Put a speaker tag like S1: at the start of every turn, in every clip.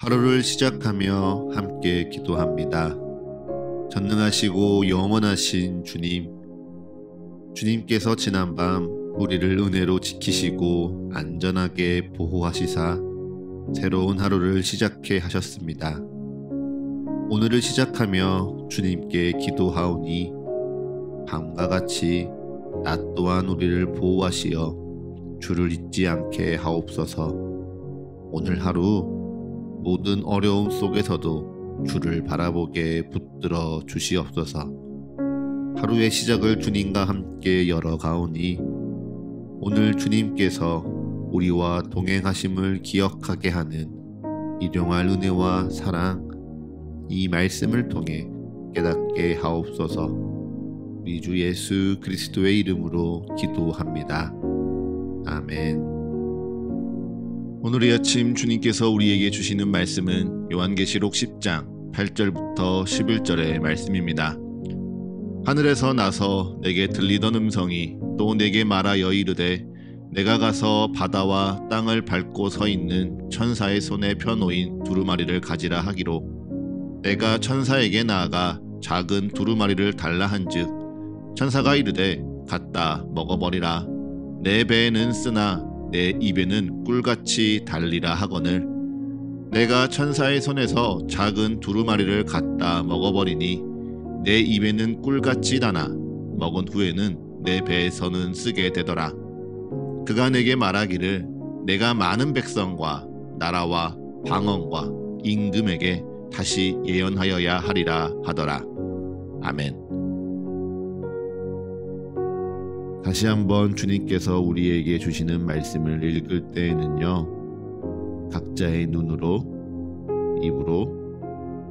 S1: 하루를 시작하며 함께 기도합니다. 전능하시고 영원하신 주님, 주님께서 지난밤 우리를 은혜로 지키시고 안전하게 보호하시사 새로운 하루를 시작해 하셨습니다. 오늘을 시작하며 주님께 기도하오니 밤과 같이 낮 또한 우리를 보호하시어 주를 잊지 않게 하옵소서. 오늘 하루 모든 어려움 속에서도 주를 바라보게 붙들어 주시옵소서. 하루의 시작을 주님과 함께 열어가오니 오늘 주님께서 우리와 동행하심을 기억하게 하는 일용할 은혜와 사랑, 이 말씀을 통해 깨닫게 하옵소서. 우리 주 예수 그리스도의 이름으로 기도합니다. 아멘. 오늘 이 아침 주님께서 우리에게 주시는 말씀은 요한계시록 10장 8절부터 11절의 말씀입니다. 하늘에서 나서 내게 들리던 음성이 또 내게 말하여 이르되 내가 가서 바다와 땅을 밟고 서 있는 천사의 손에 펴놓인 두루마리를 가지라 하기로, 내가 천사에게 나아가 작은 두루마리를 달라 한즉 천사가 이르되 갖다 먹어버리라. 내 배에는 쓰나 내 입에는 꿀같이 달리라 하거늘, 내가 천사의 손에서 작은 두루마리를 갖다 먹어버리니 내 입에는 꿀같이 다나 먹은 후에는 내 배에서는 쓰게 되더라. 그가 내게 말하기를 내가 많은 백성과 나라와 방언과 임금에게 다시 예언하여야 하리라 하더라. 아멘. 다시 한번 주님께서 우리에게 주시는 말씀을 읽을 때에는요, 각자의 눈으로, 입으로,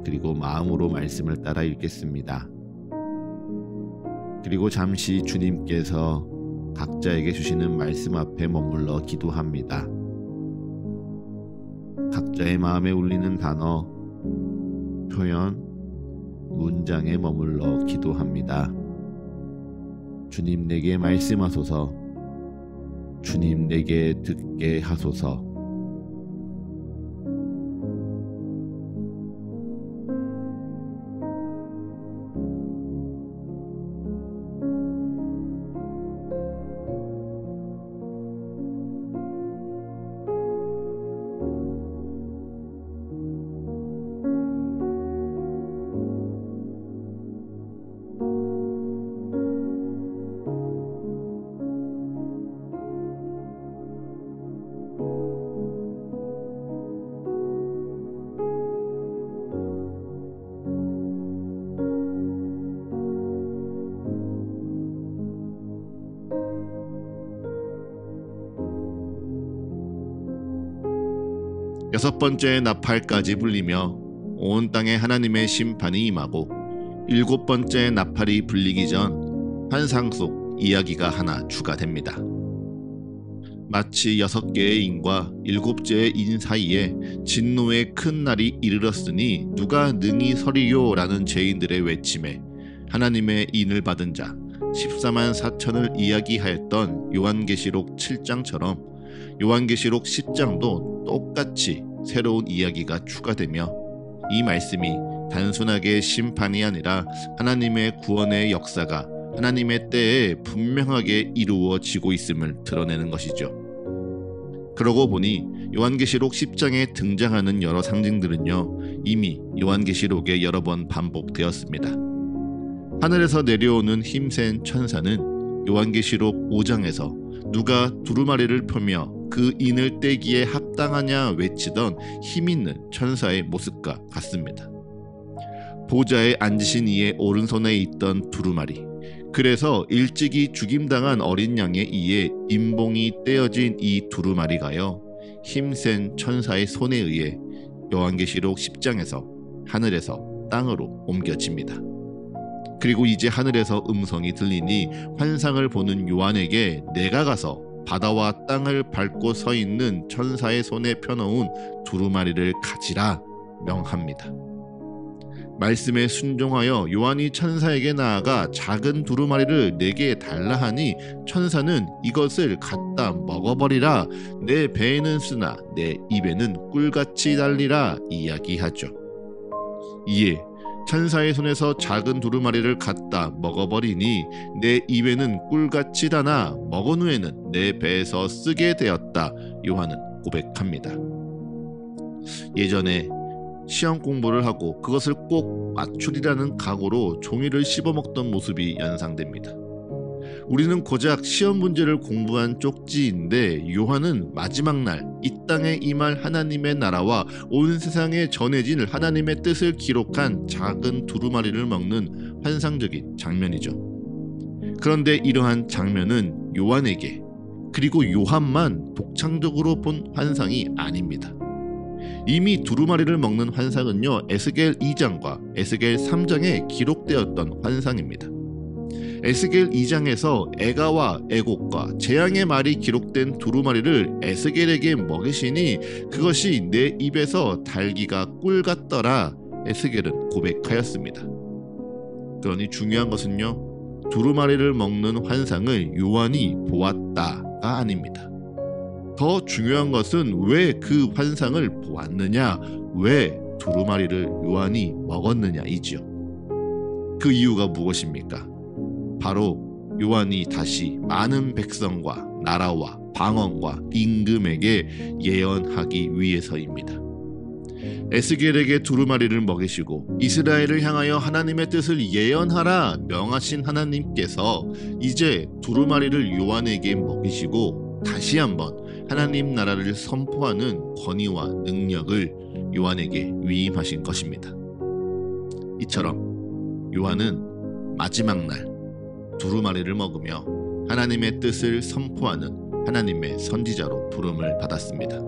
S1: 그리고 마음으로 말씀을 따라 읽겠습니다. 그리고 잠시 주님께서 각자에게 주시는 말씀 앞에 머물러 기도합니다. 각자의 마음에 울리는 단어, 표현, 문장에 머물러 기도합니다. 주님 내게 말씀하소서. 주님 내게 듣게 하소서. 여섯 번째 나팔까지 불리며 온 땅에 하나님의 심판이 임하고, 일곱 번째 나팔이 불리기 전 환상 속 이야기가 하나 추가됩니다. 마치 여섯 개의 인과 일곱째의 인 사이에 진노의 큰 날이 이르렀으니 누가 능히 서리요 라는 죄인들의 외침에 하나님의 인을 받은 자 14만 4천을 이야기하였던 요한계시록 7장처럼 요한계시록 10장도 똑같이 새로운 이야기가 추가되며, 이 말씀이 단순하게 심판이 아니라 하나님의 구원의 역사가 하나님의 때에 분명하게 이루어지고 있음을 드러내는 것이죠. 그러고 보니 요한계시록 10장에 등장하는 여러 상징들은요, 이미 요한계시록에 여러 번 반복되었습니다. 하늘에서 내려오는 힘센 천사는 요한계시록 5장에서 누가 두루마리를 펴며 그 인을 떼기에 합당하냐 외치던 힘있는 천사의 모습과 같습니다. 보좌에 앉으신 이의 오른손에 있던 두루마리, 그래서 일찍이 죽임당한 어린 양에 의해 인봉이 떼어진 이 두루마리가요, 힘센 천사의 손에 의해 요한계시록 10장에서 하늘에서 땅으로 옮겨집니다. 그리고 이제 하늘에서 음성이 들리니 환상을 보는 요한에게 내가 가서 바다와 땅을 밟고 서 있는 천사의 손에 펴놓은 두루마리를 가지라 명합니다. 말씀에 순종하여 요한이 천사에게 나아가 작은 두루마리를 내게 달라 하니 천사는 이것을 갖다 먹어버리라. 내 배에는 쓰나 내 입에는 꿀같이 달리라 이야기하죠. 이에 천사의 손에서 작은 두루마리를 갖다 먹어버리니 내 입에는 꿀같이 다나 먹은 후에는 내 배에서 쓰게 되었다. 요한은 고백합니다. 예전에 시험 공부를 하고 그것을 꼭 맞추리라는 각오로 종이를 씹어먹던 모습이 연상됩니다. 우리는 고작 시험 문제를 공부한 쪽지인데 요한은 마지막 날 이 땅에 임할 하나님의 나라와 온 세상에 전해질 하나님의 뜻을 기록한 작은 두루마리를 먹는 환상적인 장면이죠. 그런데 이러한 장면은 요한에게, 그리고 요한만 독창적으로 본 환상이 아닙니다. 이미 두루마리를 먹는 환상은요, 에스겔 2장과 에스겔 3장에 기록되었던 환상입니다. 에스겔 2장에서 애가와 애곡과 재앙의 말이 기록된 두루마리를 에스겔에게 먹이시니 그것이 내 입에서 달기가 꿀 같더라. 에스겔은 고백하였습니다. 그러니 중요한 것은요, 두루마리를 먹는 환상을 요한이 보았다가 아닙니다. 더 중요한 것은 왜 그 환상을 보았느냐, 왜 두루마리를 요한이 먹었느냐이지요. 그 이유가 무엇입니까? 바로 요한이 다시 많은 백성과 나라와 방언과 임금에게 예언하기 위해서입니다. 에스겔에게 두루마리를 먹이시고 이스라엘을 향하여 하나님의 뜻을 예언하라 명하신 하나님께서 이제 두루마리를 요한에게 먹이시고 다시 한번 하나님 나라를 선포하는 권위와 능력을 요한에게 위임하신 것입니다. 이처럼 요한은 마지막 날 두루마리를 먹으며 하나님의 뜻을 선포하는 하나님의 선지자로 부름을 받았습니다.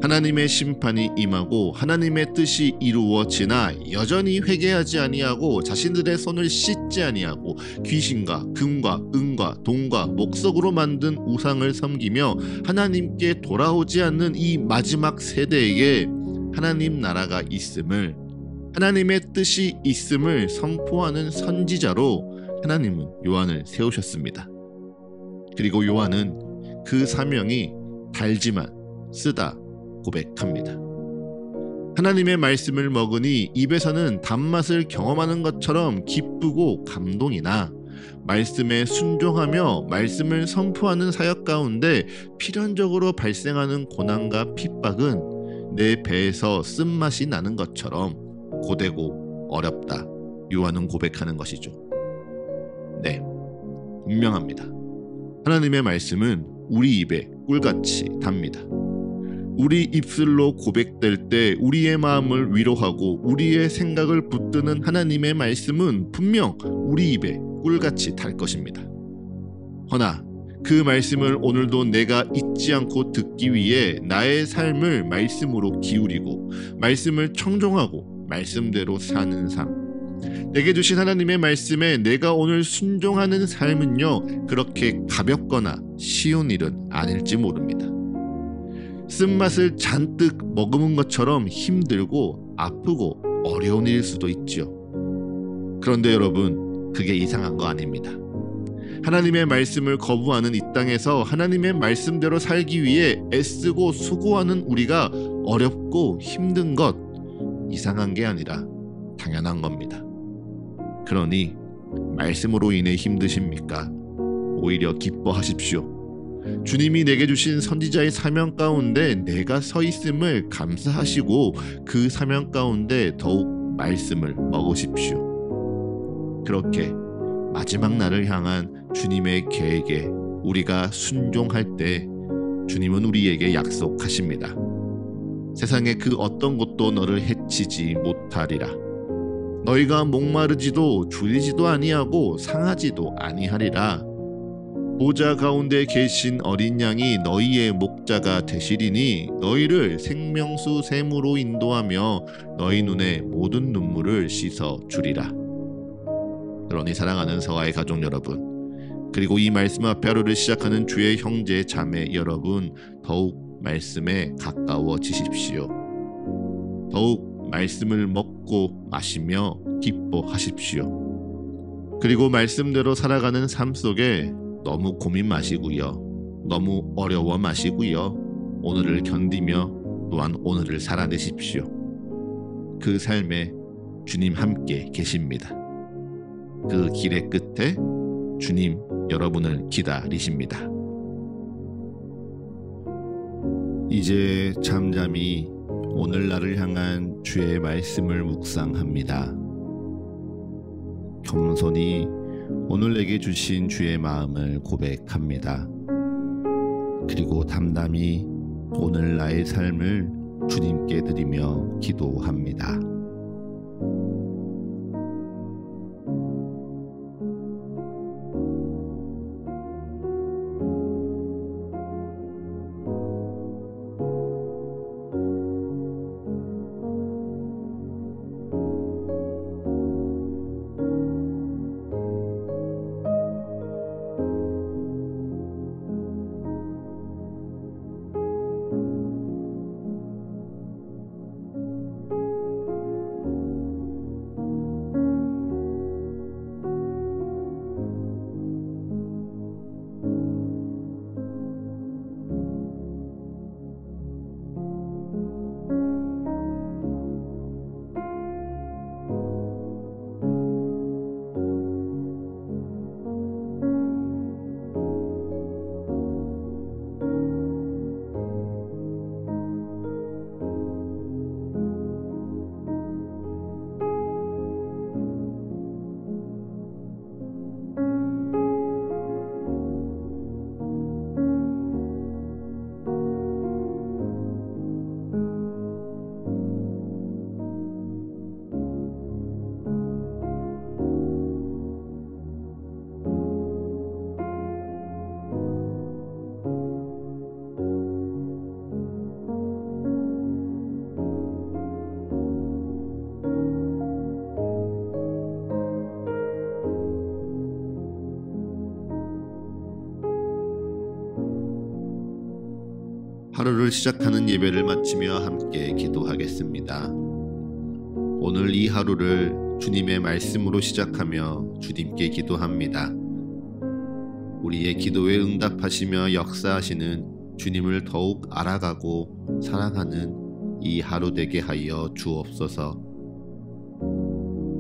S1: 하나님의 심판이 임하고 하나님의 뜻이 이루어지나 여전히 회개하지 아니하고 자신들의 손을 씻지 아니하고 귀신과 금과 은과 동과 목석으로 만든 우상을 섬기며 하나님께 돌아오지 않는 이 마지막 세대에게 하나님 나라가 있음을, 하나님의 뜻이 있음을 선포하는 선지자로 하나님은 요한을 세우셨습니다. 그리고 요한은 그 사명이 달지만 쓰다 고백합니다. 하나님의 말씀을 먹으니 입에서는 단맛을 경험하는 것처럼 기쁘고 감동이나 말씀에 순종하며 말씀을 선포하는 사역 가운데 필연적으로 발생하는 고난과 핍박은 내 배에서 쓴맛이 나는 것처럼 고되고 어렵다. 요한은 고백하는 것이죠. 네, 분명합니다. 하나님의 말씀은 우리 입에 꿀같이 답니다. 우리 입술로 고백될 때 우리의 마음을 위로하고 우리의 생각을 붙드는 하나님의 말씀은 분명 우리 입에 꿀같이 달 것입니다. 허나 그 말씀을 오늘도 내가 잊지 않고 듣기 위해 나의 삶을 말씀으로 기울이고 말씀을 청종하고 말씀대로 사는 삶, 내게 주신 하나님의 말씀에 내가 오늘 순종하는 삶은요, 그렇게 가볍거나 쉬운 일은 아닐지 모릅니다. 쓴맛을 잔뜩 머금은 것처럼 힘들고 아프고 어려운 일일 수도 있지요. 그런데 여러분, 그게 이상한 거 아닙니다. 하나님의 말씀을 거부하는 이 땅에서 하나님의 말씀대로 살기 위해 애쓰고 수고하는 우리가 어렵고 힘든 것, 이상한 게 아니라 당연한 겁니다. 그러니 말씀으로 인해 힘드십니까? 오히려 기뻐하십시오. 주님이 내게 주신 선지자의 사명 가운데 내가 서 있음을 감사하시고 그 사명 가운데 더욱 말씀을 먹으십시오. 그렇게 마지막 날을 향한 주님의 계획에 우리가 순종할 때 주님은 우리에게 약속하십니다. 세상의 그 어떤 것도 너를 해치지 못하리라. 너희가 목마르지도 줄이지도 아니하고 상하지도 아니하리라. 보좌 가운데 계신 어린 양이 너희의 목자가 되시리니 너희를 생명수 샘으로 인도하며 너희 눈에 모든 눈물을 씻어 주리라. 그러니 사랑하는 서아의 가족 여러분, 그리고 이 말씀 앞에 하루를 시작하는 주의 형제 자매 여러분, 더욱 말씀에 가까워지십시오. 더욱 말씀을 먹고 마시며 기뻐하십시오. 그리고 말씀대로 살아가는 삶 속에 너무 고민 마시고요. 너무 어려워 마시고요. 오늘을 견디며 또한 오늘을 살아내십시오. 그 삶에 주님 함께 계십니다. 그 길의 끝에 주님 여러분을 기다리십니다. 이제 잠잠히 오늘날을 향한 주의 말씀을 묵상합니다. 겸손히 오늘 내게 주신 주의 마음을 고백합니다. 그리고 담담히 오늘 나의 삶을 주님께 드리며 기도합니다. 하루를 시작하는 예배를 마치며 함께 기도하겠습니다. 오늘 이 하루를 주님의 말씀으로 시작하며 주님께 기도합니다. 우리의 기도에 응답하시며 역사하시는 주님을 더욱 알아가고 사랑하는 이 하루 되게 하여 주옵소서.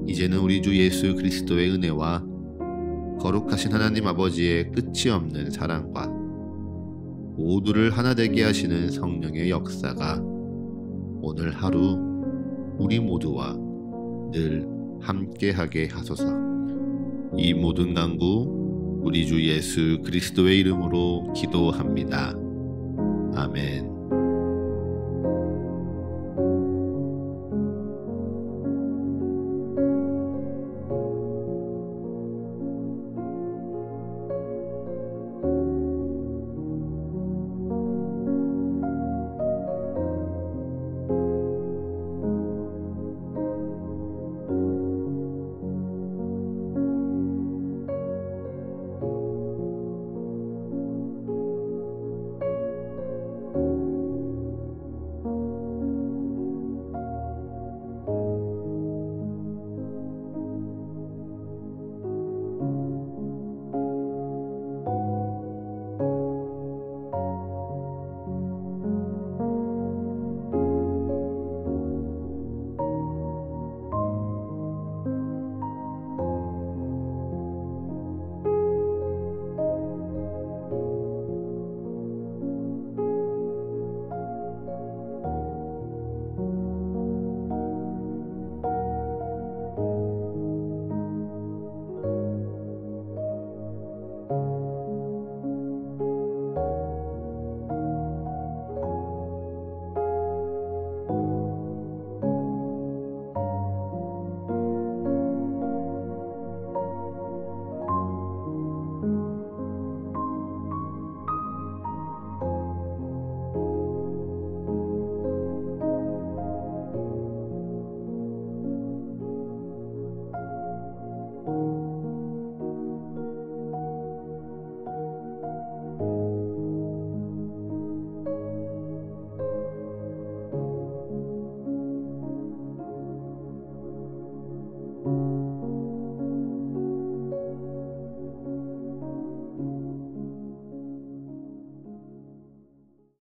S1: 이제는 우리 주 예수 그리스도의 은혜와 거룩하신 하나님 아버지의 끝이 없는 사랑과 모두를 하나 되게 하시는 성령의 역사가 오늘 하루 우리 모두와 늘 함께하게 하소서. 이 모든 간구 우리 주 예수 그리스도의 이름으로 기도합니다. 아멘.